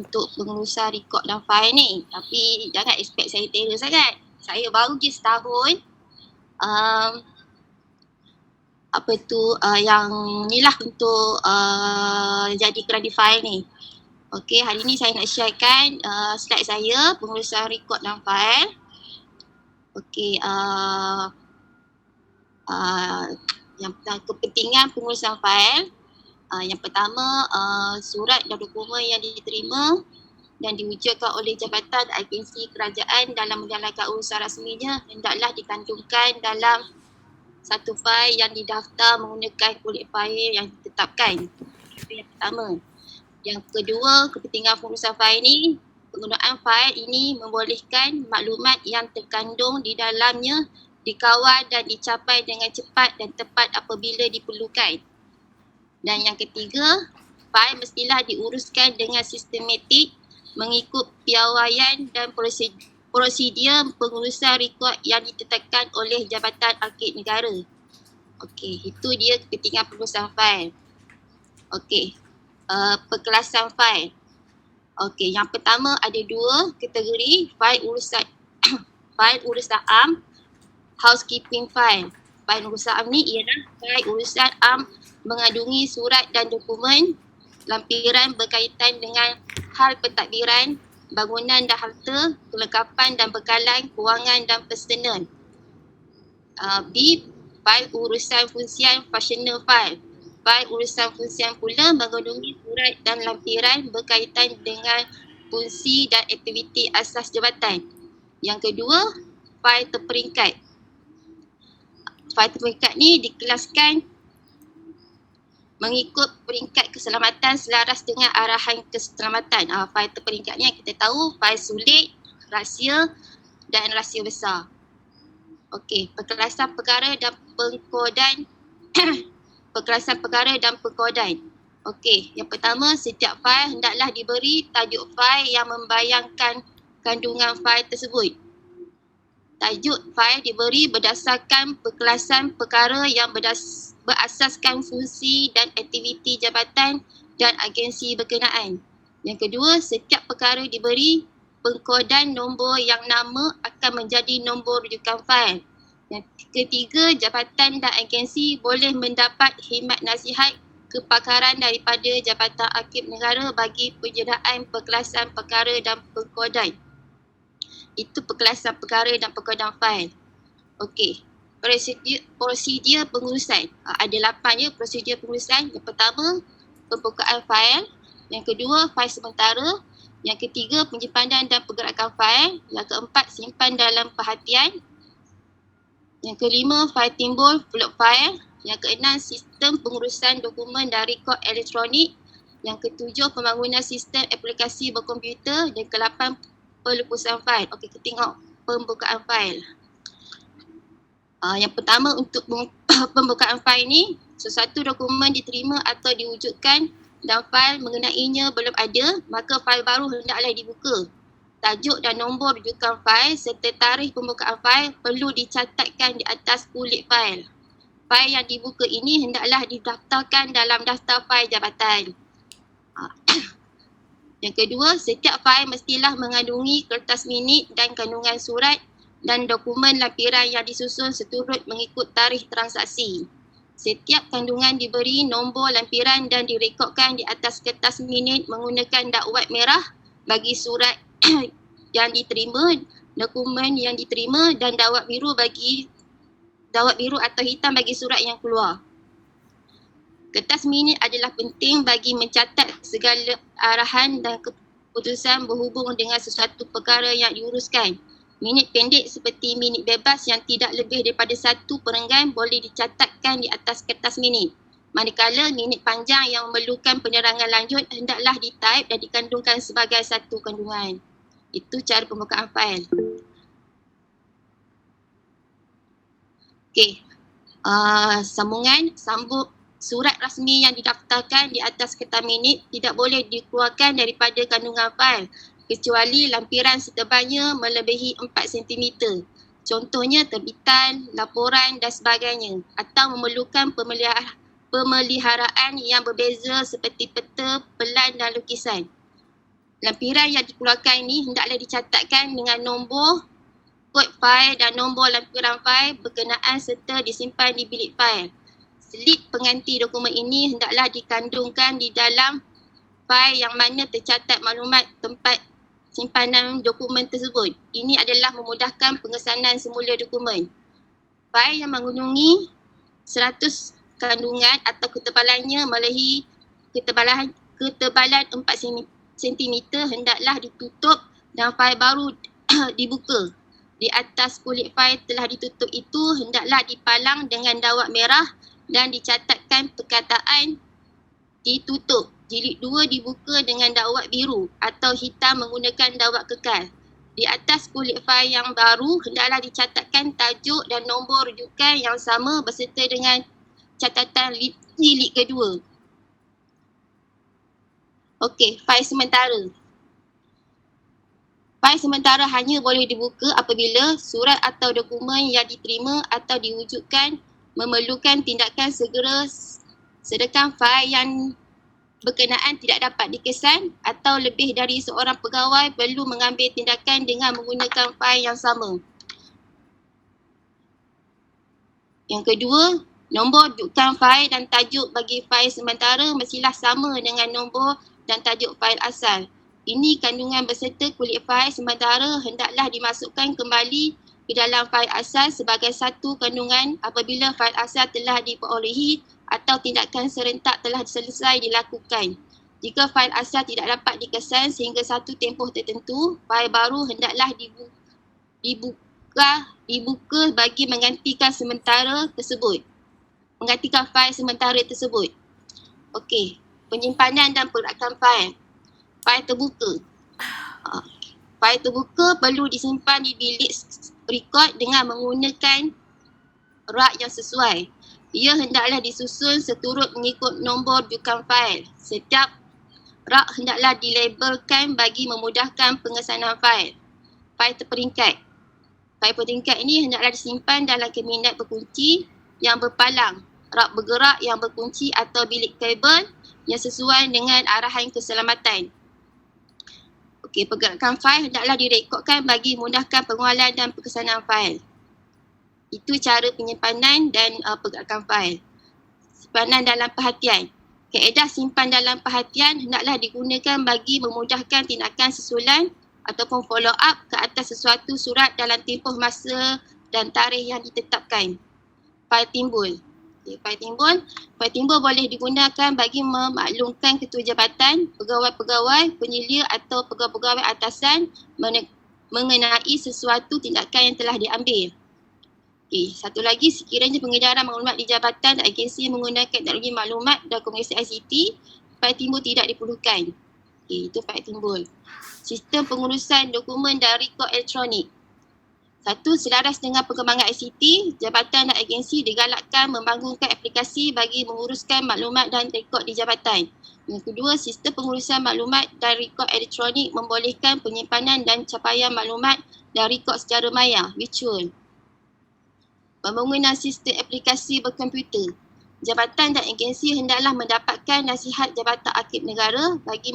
untuk pengurusan rekod dan fail ni. Tapi jangan expect saya terror sangat. Saya baru je setahun yang ni lah untuk jadi kerana file ni. Okey, hari ni saya nak sharekan slide saya pengurusan rekod dan file. Okey, yang kepentingan pengurusan file. Yang pertama, surat dan dokumen yang diterima dan diwujudkan oleh jabatan agensi kerajaan dalam menjalankan urusan rasminya hendaklah dikantumkan dalam satu fail yang didaftar menggunakan kulit fail yang ditetapkan. Itu yang pertama. Yang kedua, kepentingan pengurusan fail ni, penggunaan fail ini membolehkan maklumat yang terkandung di dalamnya dikawal dan dicapai dengan cepat dan tepat apabila diperlukan. Dan yang ketiga, fail mestilah diuruskan dengan sistematik mengikut piawaian dan prosedur pengurusan rekod yang ditetapkan oleh Jabatan Arkib Negara. Okey, itu dia kepentingan pengurusan fail. Okey, perkelasan fail. Okey, yang pertama ada dua kategori fail urusan fail urusan am, housekeeping file. Fail urusan am ni ialah fail urusan am mengandungi surat dan dokumen lampiran berkaitan dengan hal pentadbiran, bangunan dan harta, kelengkapan dan bekalan, kewangan dan personal. B. Fail urusan fungsian functional file. Fail urusan fungsian pula mengandungi surat dan lampiran berkaitan dengan fungsi dan aktiviti asas jabatan. Yang kedua, fail terperingkat. Fail terperingkat ni dikelaskan mengikut peringkat keselamatan selaras dengan arahan keselamatan. Fail terperingkat ni kita tahu fail sulit, rahsia dan rahsia besar. Okey, perkelasan perkara dan pengkodan perkelasan perkara dan pengkodan. Okey, yang pertama, setiap fail hendaklah diberi tajuk fail yang membayangkan kandungan fail tersebut. Tajuk fail diberi berdasarkan perkelasan perkara yang berasaskan fungsi dan aktiviti jabatan dan agensi berkenaan. Yang kedua, setiap perkara diberi pengkodan nombor yang nama akan menjadi nombor rujukan fail. Yang ketiga, jabatan dan agensi boleh mendapat khidmat nasihat kepakaran daripada Jabatan Arkib Negara bagi penyediaan perkelasan perkara dan pengkodan. Itu perkelasan perkara dan pengkodan fail. Okey, prosedur pengurusan. Ada 8 je prosedur pengurusan. Yang pertama, pembukaan fail. Yang kedua, fail sementara. Yang ketiga, penyimpanan dan pergerakan fail. Yang keempat, simpan dalam perhatian. Yang kelima, fail timbul, float fail. Yang keenam, sistem pengurusan dokumen dan rekod elektronik. Yang ketujuh, pembangunan sistem aplikasi berkomputer. Dan ke-8, pelepasan fail. Okey, kita tengok pembukaan fail. Yang pertama, untuk pembukaan fail ni, sesuatu dokumen diterima atau diwujudkan dan fail mengenainya belum ada, maka fail baru hendaklah dibuka. Tajuk dan nombor rujukan fail serta tarikh pembukaan fail perlu dicatatkan di atas kulit fail. Fail yang dibuka ini hendaklah didaftarkan dalam daftar fail jabatan. Yang kedua, setiap fail mestilah mengandungi kertas minit dan kandungan surat dan dokumen lampiran yang disusun seturut mengikut tarikh transaksi. Setiap kandungan diberi nombor lampiran dan direkodkan di atas kertas minit menggunakan dakwat merah bagi surat yang diterima, dokumen yang diterima dan dakwat biru atau hitam bagi surat yang keluar. Kertas minit adalah penting bagi mencatat segala arahan dan keputusan berhubung dengan sesuatu perkara yang diuruskan. Minit pendek seperti minit bebas yang tidak lebih daripada satu perenggan boleh dicatatkan di atas kertas minit. Manakala minit panjang yang memerlukan penerangan lanjut hendaklah ditaip dan dikandungkan sebagai satu kandungan. Itu cara pembukaan fail. Okey. Sambung surat rasmi yang didaftarkan di atas kertas minit tidak boleh dikeluarkan daripada kandungan fail kecuali lampiran setebalnya melebihi 4 cm. Contohnya terbitan, laporan dan sebagainya, atau memerlukan pemeliharaan yang berbeza seperti peta, pelan dan lukisan. lampiran yang dikeluarkan ini hendaklah dicatatkan dengan nombor kod fail dan nombor lampiran fail berkenaan serta disimpan di bilik fail. Slip pengganti dokumen ini hendaklah dikandungkan di dalam fail yang mana tercatat maklumat tempat simpanan dokumen tersebut. Ini adalah memudahkan pengesanan semula dokumen. Fail yang mengandungi 100 kandungan atau ketebalannya melebihi ketebalan 4 cm hendaklah ditutup dan fail baru dibuka. Di atas kulit fail telah ditutup itu hendaklah dipalang dengan dawat merah dan dicatatkan perkataan ditutup. Jilid 2 dibuka dengan dawat biru atau hitam menggunakan dawat kekal. Di atas kulit fail yang baru hendaklah dicatatkan tajuk dan nombor rujukan yang sama berserta dengan catatan jilid kedua. Okey, fail sementara. Fail sementara hanya boleh dibuka apabila surat atau dokumen yang diterima atau diwujudkan memerlukan tindakan segera, sedangkan fail yang berkenaan tidak dapat dikesan atau lebih dari seorang pegawai perlu mengambil tindakan dengan menggunakan fail yang sama. Yang kedua, nombor rujukan fail dan tajuk bagi fail sementara mestilah sama dengan nombor dan tajuk fail asal. Ini kandungan berserta kulit fail sementara hendaklah dimasukkan kembali ke dalam fail asal sebagai satu kandungan apabila fail asal telah diperolehi atau tindakan serentak telah selesai dilakukan. Jika fail asal tidak dapat dikesan sehingga satu tempoh tertentu, fail baru hendaklah dibuka bagi menggantikan fail sementara tersebut. Okey, penyimpanan dan pergerakan fail. Fail terbuka. Fail terbuka perlu disimpan di bilik rekod dengan menggunakan rak yang sesuai. Ia hendaklah disusun seturut mengikut nombor rujukan fail. Setiap rak hendaklah dilabelkan bagi memudahkan pengesanan fail. Fail terperingkat. Fail bertingkat ini hendaklah disimpan dalam kabinet berkunci yang berpalang, rak bergerak yang berkunci atau bilik kabel yang sesuai dengan arahan keselamatan. Okey, pergerakan fail hendaklah direkodkan bagi memudahkan pengualan dan pengesanan fail. Itu cara penyimpanan dan pergerakan fail. Simpanan dalam perhatian. Kaedah simpan dalam perhatian hendaklah digunakan bagi memudahkan tindakan susulan ataupun follow up ke atas sesuatu surat dalam tempoh masa dan tarikh yang ditetapkan. Fail timbul. Fail timbul boleh digunakan bagi memaklumkan ketua jabatan, pegawai-pegawai, penyelia atau pegawai-pegawai atasan mengenai sesuatu tindakan yang telah diambil. Okey, satu lagi, sekiranya pengedaran maklumat di jabatan dan agensi menggunakan teknologi maklumat dan komunikasi ICT, fail timbul tidak diperlukan. Okey, itu fail timbul. Sistem pengurusan dokumen dan rekod elektronik. Satu, selaras dengan perkembangan ICT, jabatan dan agensi digalakkan membangunkan aplikasi bagi menguruskan maklumat dan rekod di jabatan. Yang kedua, sistem pengurusan maklumat dan rekod elektronik membolehkan penyimpanan dan capaian maklumat dan rekod secara maya, virtual. Pembangunan sistem aplikasi berkomputer. Jabatan dan agensi hendaklah mendapatkan nasihat Jabatan Arkib Negara bagi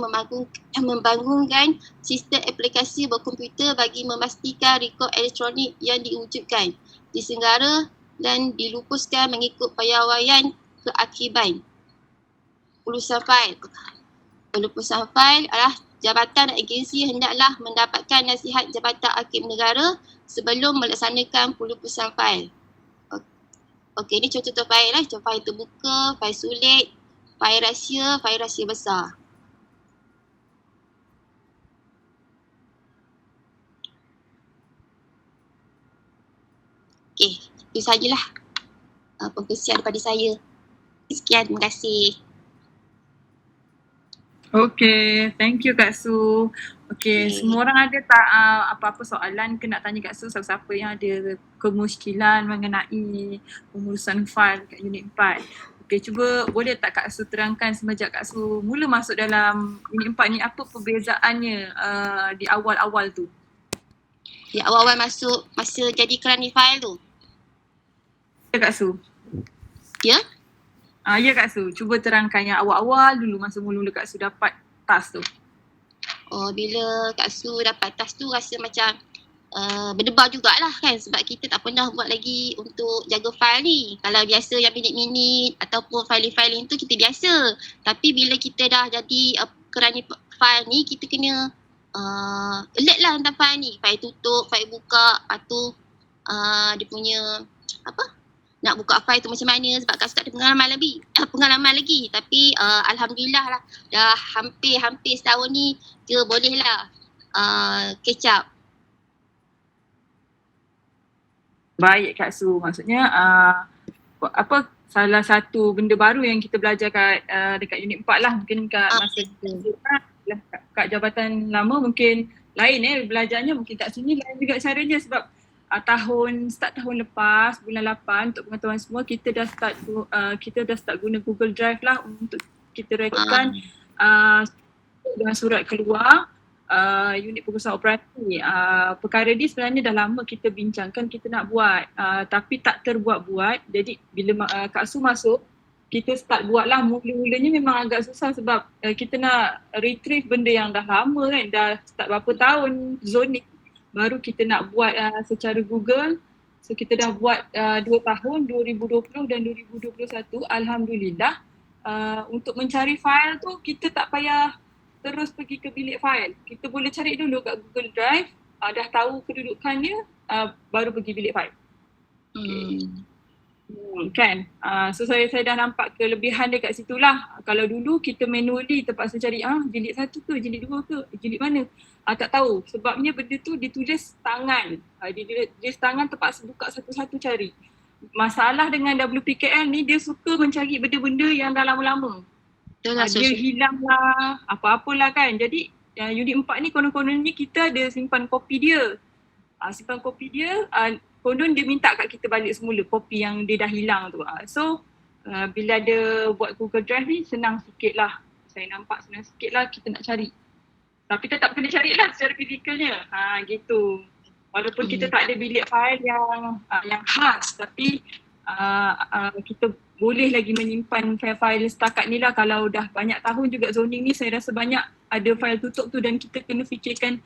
membangunkan sistem aplikasi berkomputer bagi memastikan rekod elektronik yang diwujudkan, disenggara dan dilupuskan mengikut piawaian kearkiban. Pelurusan fail. Pelurusan fail adalah jabatan dan agensi hendaklah mendapatkan nasihat Jabatan Arkib Negara sebelum melaksanakan pelurusan fail. Okey, ini contoh fail lah. Contoh fail terbuka, fail sulit, fail rahsia besar. Okey, itu sajalah pengkongsian daripada saya. Sekian, terima kasih. Okay, thank you Kak Su. Okay, semua orang ada tak apa-apa soalan ke nak tanya Kak Su, siapa-siapa yang ada kemusykilan mengenai pengurusan fail kat unit 4. Okay, cuba boleh tak Kak Su terangkan semenjak Kak Su mula masuk dalam unit 4 ni, apa perbezaannya di awal-awal tu? Di awal-awal masuk masa jadi kerani fail tu? Ya Kak Su. Ya? Ya Kak Su, cuba terangkan yang awal-awal dulu masa mula-mula Kak Su dapat task tu. bila Kak Su dapat task tu rasa macam berdebar jugalah kan, sebab kita tak pernah buat lagi untuk jaga file ni. Kalau biasa yang minit-minit ataupun filing-filing tu kita biasa, tapi bila kita dah jadi kerana file ni, kita kena alert lah tentang file ni, file tutup, file buka, lepas tu dia punya nak buka file tu macam mana, sebab Kak Su tak ada pengalaman lagi. Tapi Alhamdulillah lah, dah hampir setahun ni dia boleh lah catch up. Baik Kak Su, maksudnya salah satu benda baru yang kita belajar dekat unit 4 lah, mungkin kat masa kat jabatan lama mungkin lain belajarnya, mungkin kat sini lain juga caranya, sebab start tahun lepas bulan 8 untuk pengetahuan semua, kita dah start guna Google Drive lah untuk kita rekodkan dengan surat keluar unit pengurusan operasi. Perkara ni sebenarnya dah lama kita bincangkan kita nak buat, tapi tak terbuat-buat. Jadi bila Kak Su masuk, kita start buat lah. Mula-mulanya memang agak susah sebab kita nak retrieve benda yang dah lama kan, dah start berapa tahun zoning, baru kita nak buat secara Google. So kita dah buat 2 tahun, 2020 dan 2021. Alhamdulillah, untuk mencari file tu kita tak payah terus pergi ke bilik file. Kita boleh cari dulu kat Google Drive, dah tahu kedudukannya, baru pergi bilik file. Kan? So saya dah nampak kelebihan dekat situlah. Kalau dulu kita manually terpaksa cari jilid 1 ke, jilid 2 ke, jilid mana? Tak tahu. Sebabnya benda tu ditulis tangan. Ditulis tangan, terpaksa buka satu-satu cari. Masalah dengan WPKL ni, dia suka mencari benda-benda yang dah lama-lama. Dia hilang lah, apa-apalah kan. Jadi unit 4 ni konon-kononnya kita ada simpan kopi dia. Konon dia minta kat kita balik semula kopi yang dia dah hilang tu. So bila ada buat Google Drive ni senang sikit lah. Saya nampak senang sikit lah kita nak cari. Tapi tetap kena carilah secara fizikalnya. Gitu. Walaupun kita tak ada bilik file yang khas, tapi kita boleh lagi menyimpan file-file setakat ni lah. Kalau dah banyak tahun juga zoning ni, saya rasa banyak ada file tutup tu, dan kita kena fikirkan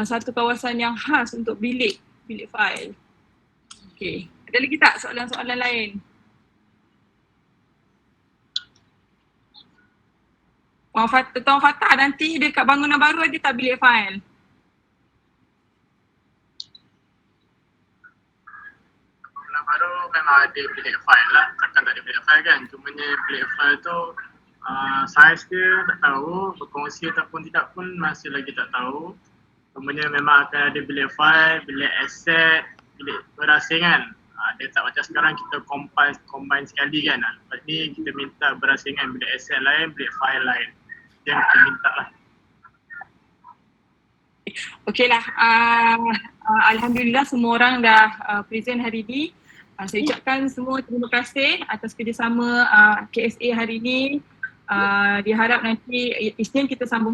satu kawasan yang khas untuk bilik file. Okay, ada lagi tak soalan-soalan lain? Tuan Fatah, nanti dekat bangunan baru ada tak bilik file? Baru memang ada bilik file lah, takkan tak ada bilik file kan. Cumanya bilik file tu saiz dia tak tahu, berkongsi ataupun tidak pun masih lagi tak tahu. Cumanya memang akan ada bilik file, bilik aset, bilik berasingan. Dia tak macam sekarang kita combine sekali kan. Lepas ni kita minta berasingan, bilik aset lain, bilik file lain. Itu yang kita minta lah. Okey lah, Alhamdulillah semua orang dah present hari ni. Saya ucapkan semua terima kasih atas kerjasama KSA hari ini. Diharap nanti Isnin kita sambung